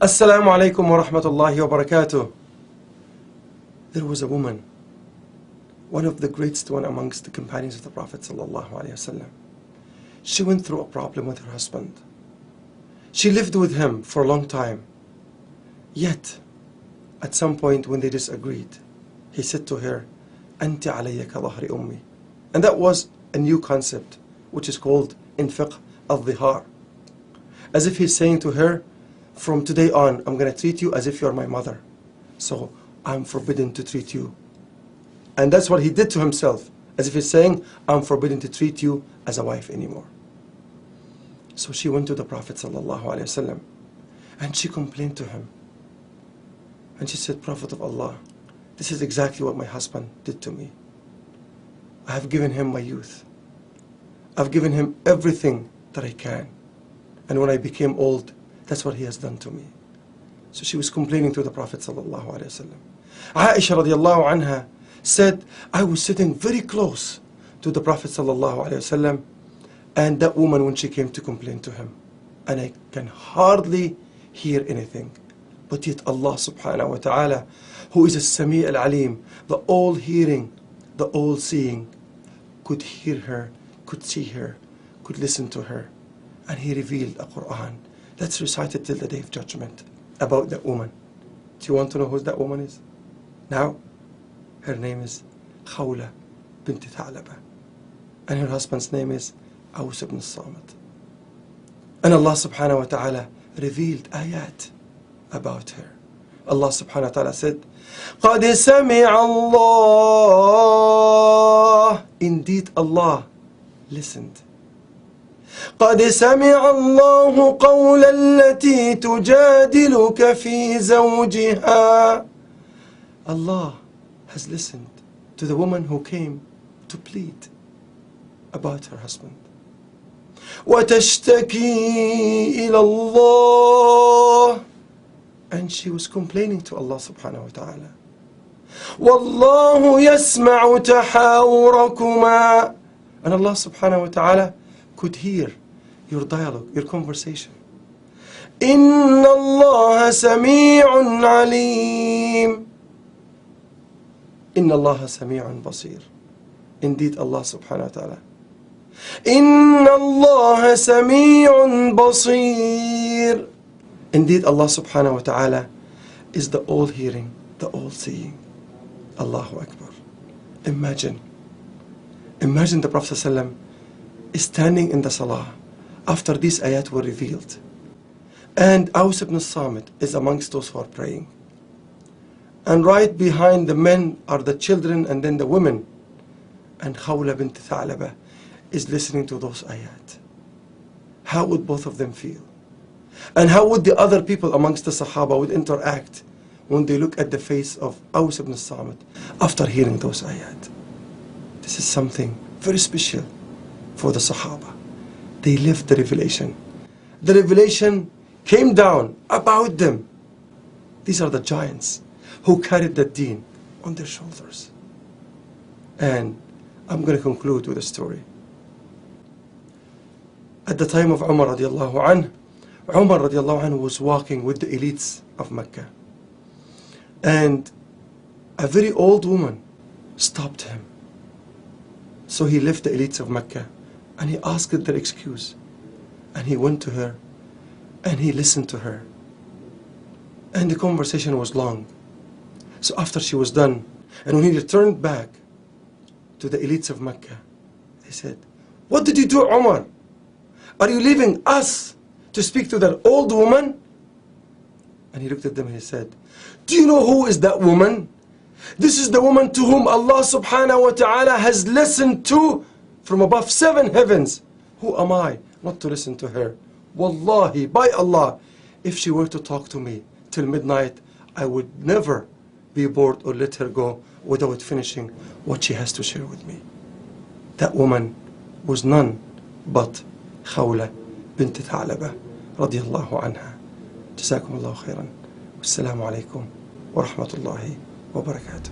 Assalamu alaikum wa rahmatullahi wa barakatuh. There was a woman, one of the greatest one amongst the companions of the Prophet sallallahu alaihi wasallam. She went through a problem with her husband. She lived with him for a long time. Yet, at some point when they disagreed, he said to her, "Anti alayya ka dhahri ummi." And that was a new concept, which is called in fiqh al-dhihar. As if he's saying to her, from today on, I'm going to treat you as if you're my mother. So I'm forbidden to treat you. And that's what he did to himself, as if he's saying, I'm forbidden to treat you as a wife anymore. So she went to the Prophet ﷺ and she complained to him. And she said, Prophet of Allah, this is exactly what my husband did to me. I have given him my youth. I've given him everything that I can. And when I became old, that's what he has done to me. So she was complaining to the Prophet sallallahu alaihi wasallam. Aisha radiallahu anha said, I was sitting very close to the Prophet sallallahu alaihi wasallam, and that woman when she came to complain to him, and I can hardly hear anything. But yet Allah subhanahu wa ta'ala, who is as-Sami' al-Alim, the all-hearing, the all-seeing, could hear her, could see her, could listen to her, and he revealed a Quran that's recited till the Day of Judgment about that woman. Do you want to know who that woman is? Now, her name is Khawla bint Thalaba, and her husband's name is Khawla bint Thalaba. And Allah subhanahu wa ta'ala revealed ayat about her. Allah subhanahu wa ta'ala said, قَدْ سَمِعَ اللَّهُ. Indeed Allah listened. قد سمع الله قول التي تجادلك في زوجها. Allah has listened to the woman who came to plead about her husband. وتشتكي إلى الله. And she was complaining to Allah subhanahu wa ta'ala. والله يسمع تحاوركما. And Allah subhanahu wa ta'ala could hear your dialogue, your conversation. إِنَّ اللَّهَ سَمِيعٌ عَلِيمٌ. إِنَّ اللَّهَ سَمِيعٌ بَصِيرٌ. Indeed Allah subhanahu wa ta'ala. إِنَّ اللَّهَ سَمِيعٌ بَصِيرٌ. Indeed Allah subhanahu wa ta'ala is the all-hearing, the all-seeing. Allahu Akbar. Imagine the Prophet ﷺ is standing in the salah after these ayat were revealed, and Aus ibn Samit is amongst those who are praying, and right behind the men are the children and then the women, and Khawla bint Thalaba is listening to those ayat. How would both of them feel? And how would the other people amongst the Sahaba would interact when they look at the face of Aus ibn Samit after hearing those ayat? This is something very special for the Sahaba. They lived the revelation. The revelation came down about them. These are the giants who carried the deen on their shoulders. And I'm going to conclude with a story. At the time of Umar radiallahu anhu, Umar radiallahu anhu was walking with the elites of Mecca. And a very old woman stopped him. So he left the elites of Mecca and he asked their excuse. And he went to her and he listened to her. And the conversation was long. So after she was done, and when he returned back to the elites of Mecca, they said, "What did you do, Umar? Are you leaving us to speak to that old woman?" And he looked at them and he said, "Do you know who is that woman? This is the woman to whom Allah subhanahu wa ta'ala has listened to from above 7 heavens. Who am I not to listen to her? Wallahi, by Allah, if she were to talk to me till midnight, I would never be bored or let her go without finishing what she has to share with me." That woman was none but Khawla bint Thalaba radiyallahu anha. Jazakum Allahu khairan. Wassalamu alaikum wa rahmatullahi wa barakatuh.